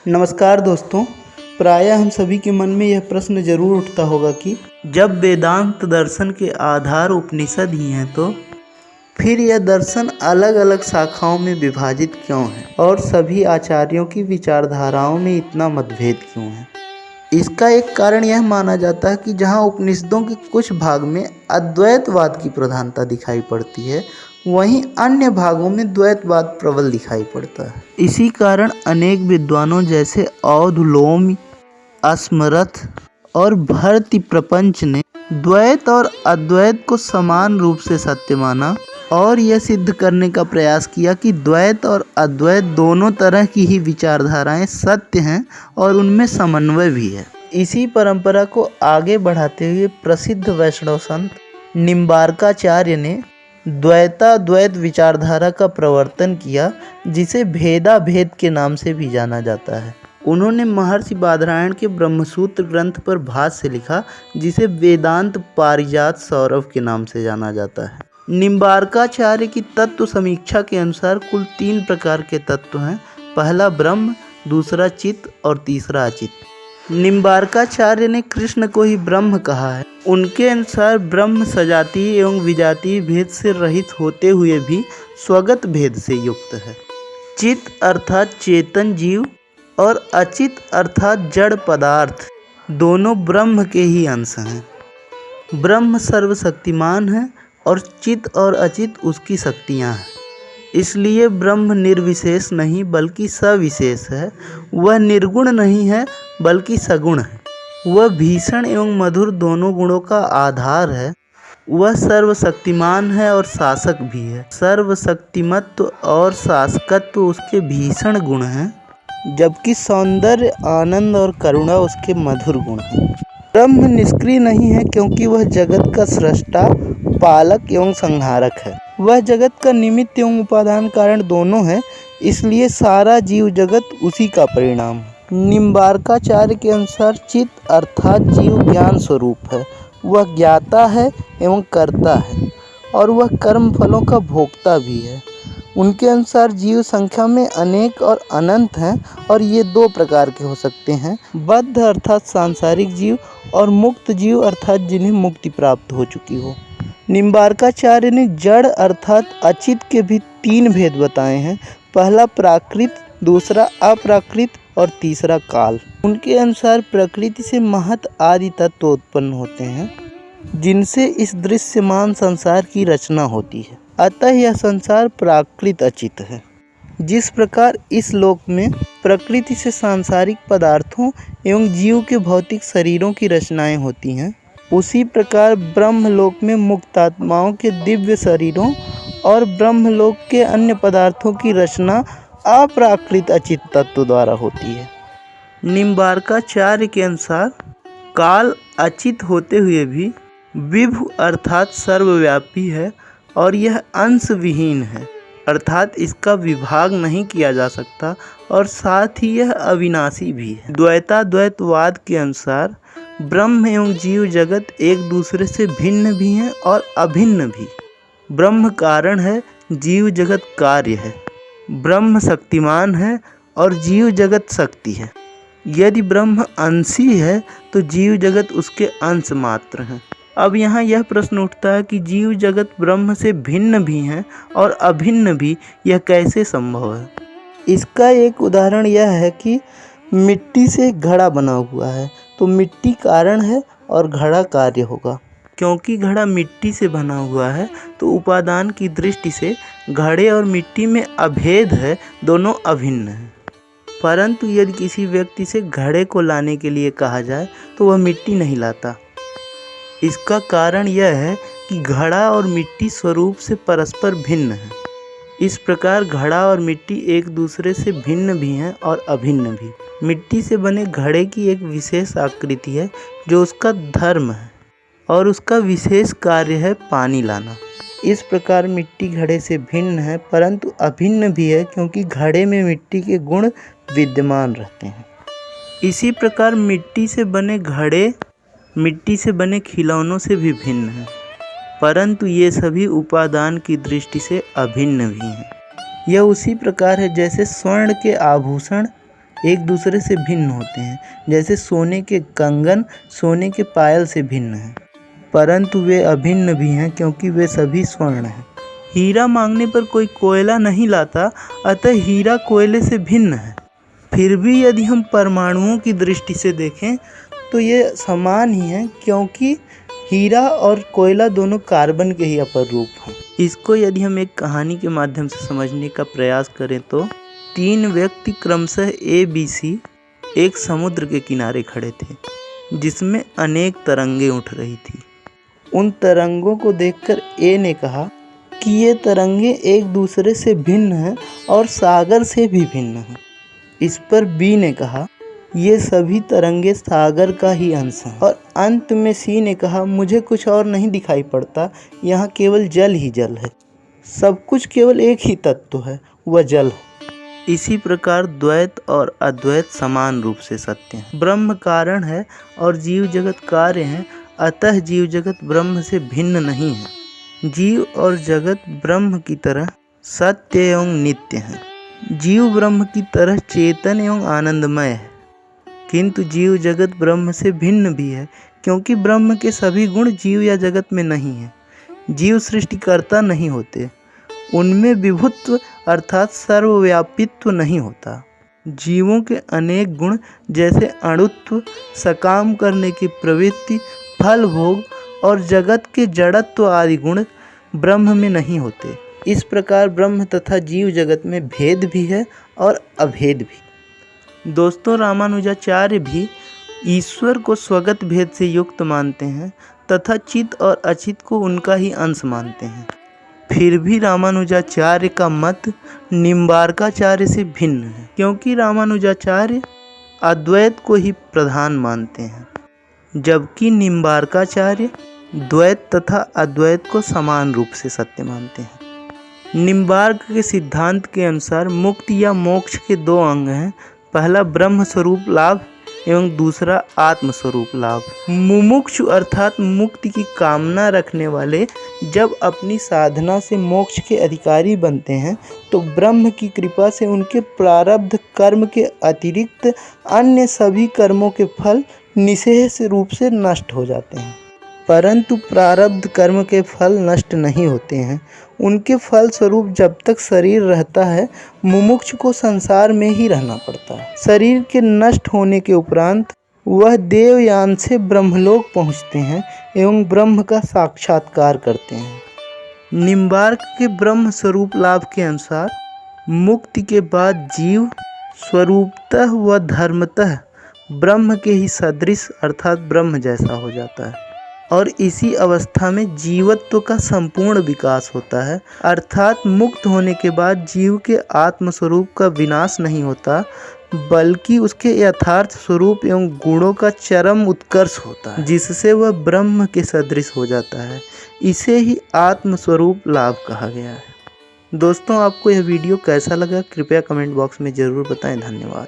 नमस्कार दोस्तों। प्रायः हम सभी के मन में यह प्रश्न जरूर उठता होगा कि जब वेदांत दर्शन के आधार उपनिषद ही हैं तो फिर यह दर्शन अलग अलग शाखाओं में विभाजित क्यों है और सभी आचार्यों की विचारधाराओं में इतना मतभेद क्यों है। इसका एक कारण यह माना जाता है कि जहाँ उपनिषदों के कुछ भाग में अद्वैतवाद की प्रधानता दिखाई पड़ती है, वहीं अन्य भागों में द्वैतवाद प्रबल दिखाई पड़ता है। इसी कारण अनेक विद्वानों जैसे औधलोमी, अस्मरथ और भरती प्रपंच ने द्वैत और अद्वैत को समान रूप से सत्य माना और यह सिद्ध करने का प्रयास किया कि द्वैत और अद्वैत दोनों तरह की ही विचारधाराएं सत्य हैं और उनमें समन्वय भी है। इसी परंपरा को आगे बढ़ाते हुए प्रसिद्ध वैष्णव संत निम्बार्काचार्य ने द्वैताद्वैत विचारधारा का प्रवर्तन किया, जिसे भेदाभेद के नाम से भी जाना जाता है। उन्होंने महर्षि बादरायण के ब्रह्मसूत्र ग्रंथ पर भाष्य लिखा, जिसे वेदांत पारिजात सौरभ के नाम से जाना जाता है। निम्बार्काचार्य की तत्व समीक्षा के अनुसार कुल 3 प्रकार के तत्व हैं। पहला ब्रह्म, दूसरा चित्त और तीसरा अचित्त। निम्बार्काचार्य ने कृष्ण को ही ब्रह्म कहा है। उनके अनुसार ब्रह्म सजातीय एवं विजातीय भेद से रहित होते हुए भी स्वगत भेद से युक्त है। चित्त अर्थात चेतन जीव और अचित्त अर्थात जड़ पदार्थ दोनों ब्रह्म के ही अंश हैं। ब्रह्म सर्वशक्तिमान है और चित्त और अचित्त उसकी शक्तियाँ हैं। इसलिए ब्रह्म निर्विशेष नहीं बल्कि सविशेष है। वह निर्गुण नहीं है बल्कि सगुण है। वह भीषण एवं मधुर दोनों गुणों का आधार है। वह सर्वशक्तिमान है और शासक भी है। सर्वशक्तिमत्व और शासकत्व उसके भीषण गुण हैं, जबकि सौंदर्य, आनंद और करुणा उसके मधुर गुण हैं। ब्रह्म निष्क्रिय नहीं है क्योंकि वह जगत का सृष्टा, पालक एवं संहारक है। वह जगत का निमित्त एवं उपादान कारण दोनों है, इसलिए सारा जीव जगत उसी का परिणाम है। निम्बार्काचार्य के अनुसार चित्त अर्थात जीव ज्ञान स्वरूप है। वह ज्ञाता है एवं कर्ता है और वह कर्म फलों का भोक्ता भी है। उनके अनुसार जीव संख्या में अनेक और अनंत हैं और ये 2 प्रकार के हो सकते हैं, बद्ध अर्थात सांसारिक जीव और मुक्त जीव अर्थात जिन्हें मुक्ति प्राप्त हो चुकी हो। निम्बार्काचार्य ने जड़ अर्थात अचित्त के भी 3 भेद बताए हैं। पहला प्राकृत, दूसरा अप्राकृत और तीसरा काल। उनके अनुसार प्रकृति से महत आदि तत्व उत्पन्न होते हैं, जिनसे इस दृश्यमान संसार की रचना होती है। अतः यह संसार प्राकृत अचित्त है। जिस प्रकार इस लोक में प्रकृति से सांसारिक पदार्थों एवं जीव के भौतिक शरीरों की रचनाएं होती हैं, उसी प्रकार ब्रह्मलोक में मुक्तात्माओं के दिव्य शरीरों और ब्रह्मलोक के अन्य पदार्थों की रचना अप्राकृत अचित्त तत्व द्वारा होती है। निम्बार्काचार्य के अनुसार काल अचित्त होते हुए भी विभु अर्थात सर्वव्यापी है और यह अंश विहीन है, अर्थात इसका विभाग नहीं किया जा सकता और साथ ही यह अविनाशी भी है। द्वैताद्वैतवाद के अनुसार ब्रह्म एवं जीव जगत एक दूसरे से भिन्न भी हैं और अभिन्न भी। ब्रह्म कारण है, जीव जगत कार्य है। ब्रह्म शक्तिमान है और जीव जगत शक्ति है। यदि ब्रह्म अंशी है तो जीव जगत उसके अंश मात्र हैं। अब यहाँ यह प्रश्न उठता है कि जीव जगत ब्रह्म से भिन्न भी हैं और अभिन्न भी, यह कैसे संभव है। इसका एक उदाहरण यह है कि मिट्टी से घड़ा बना हुआ है, तो मिट्टी कारण है और घड़ा कार्य होगा। क्योंकि घड़ा मिट्टी से बना हुआ है तो उपादान की दृष्टि से घड़े और मिट्टी में अभेद है, दोनों अभिन्न हैं। परंतु यदि किसी व्यक्ति से घड़े को लाने के लिए कहा जाए तो वह मिट्टी नहीं लाता। इसका कारण यह है कि घड़ा और मिट्टी स्वरूप से परस्पर भिन्न हैं। इस प्रकार घड़ा और मिट्टी एक दूसरे से भिन्न भी हैं और अभिन्न भी। मिट्टी से बने घड़े की एक विशेष आकृति है जो उसका धर्म है और उसका विशेष कार्य है पानी लाना। इस प्रकार मिट्टी घड़े से भिन्न है परंतु अभिन्न भी है, क्योंकि घड़े में मिट्टी के गुण विद्यमान रहते हैं। इसी प्रकार मिट्टी से बने घड़े मिट्टी से बने खिलौनों से भी भिन्न हैं, परंतु ये सभी उपादान की दृष्टि से अभिन्न भी हैं। यह उसी प्रकार है जैसे स्वर्ण के आभूषण एक दूसरे से भिन्न होते हैं, जैसे सोने के कंगन सोने के पायल से भिन्न हैं, परंतु वे अभिन्न भी हैं क्योंकि वे सभी स्वर्ण हैं। हीरा मांगने पर कोई कोयला नहीं लाता, अतः हीरा कोयले से भिन्न है। फिर भी यदि हम परमाणुओं की दृष्टि से देखें तो ये समान ही हैं, क्योंकि हीरा और कोयला दोनों कार्बन के ही अपर रूप हैं। इसको यदि हम एक कहानी के माध्यम से समझने का प्रयास करें तो 3 व्यक्ति क्रमशः ABC एक समुद्र के किनारे खड़े थे, जिसमें अनेक तरंगें उठ रही थी। उन तरंगों को देखकर A ने कहा कि ये तरंगें एक दूसरे से भिन्न हैं और सागर से भी भिन्न हैं। इस पर B ने कहा ये सभी तरंगे सागर का ही अंश हैं। और अंत में C ने कहा मुझे कुछ और नहीं दिखाई पड़ता, यहाँ केवल जल ही जल है, सब कुछ केवल एक ही तत्व है, वह जल है। इसी प्रकार द्वैत और अद्वैत समान रूप से सत्य हैं। ब्रह्म कारण है और जीव जगत कार्य हैं, अतः जीव जगत ब्रह्म से भिन्न नहीं है। जीव और जगत ब्रह्म की तरह सत्य एवं नित्य हैं। जीव ब्रह्म की तरह चेतन एवं आनंदमय है, किंतु जीव जगत ब्रह्म से भिन्न भी है, क्योंकि ब्रह्म के सभी गुण जीव या जगत में नहीं हैं। जीव सृष्टिकर्ता नहीं होते, उनमें विभुत्व अर्थात सर्वव्यापित्व नहीं होता। जीवों के अनेक गुण जैसे अणुत्व, सकाम करने की प्रवृत्ति, फल भोग और जगत के जड़त्व आदि गुण ब्रह्म में नहीं होते। इस प्रकार ब्रह्म तथा जीव जगत में भेद भी है और अभेद भी। दोस्तों, रामानुजाचार्य भी ईश्वर को स्वगत भेद से युक्त मानते हैं तथा चित और अचित को उनका ही अंश मानते हैं। फिर भी रामानुजाचार्य का मत निम्बार्काचार्य से भिन्न है, क्योंकि रामानुजाचार्य अद्वैत को ही प्रधान मानते हैं, जबकि निम्बार्काचार्य द्वैत तथा अद्वैत को समान रूप से सत्य मानते हैं। निम्बार्क के सिद्धांत के अनुसार मुक्ति या मोक्ष के 2 अंग हैं, पहला ब्रह्म स्वरूप लाभ एवं दूसरा आत्म स्वरूप लाभ। मुमुक्षु अर्थात मुक्ति की कामना रखने वाले जब अपनी साधना से मोक्ष के अधिकारी बनते हैं तो ब्रह्म की कृपा से उनके प्रारब्ध कर्म के अतिरिक्त अन्य सभी कर्मों के फल निःशेष रूप से नष्ट हो जाते हैं। परंतु प्रारब्ध कर्म के फल नष्ट नहीं होते हैं, उनके फल स्वरूप जब तक शरीर रहता है मुमुक्षु को संसार में ही रहना पड़ता है। शरीर के नष्ट होने के उपरांत वह देवयान से ब्रह्मलोक पहुँचते हैं एवं ब्रह्म का साक्षात्कार करते हैं। निम्बार्क के ब्रह्म स्वरूप लाभ के अनुसार मुक्ति के बाद जीव स्वरूपतः व धर्मतः ब्रह्म के ही सदृश अर्थात ब्रह्म जैसा हो जाता है और इसी अवस्था में जीवत्व का संपूर्ण विकास होता है, अर्थात मुक्त होने के बाद जीव के आत्मस्वरूप का विनाश नहीं होता, बल्कि उसके यथार्थ स्वरूप एवं गुणों का चरम उत्कर्ष होता है, जिससे वह ब्रह्म के सदृश हो जाता है। इसे ही आत्मस्वरूप लाभ कहा गया है। दोस्तों, आपको यह वीडियो कैसा लगा कृपया कमेंट बॉक्स में ज़रूर बताएं। धन्यवाद।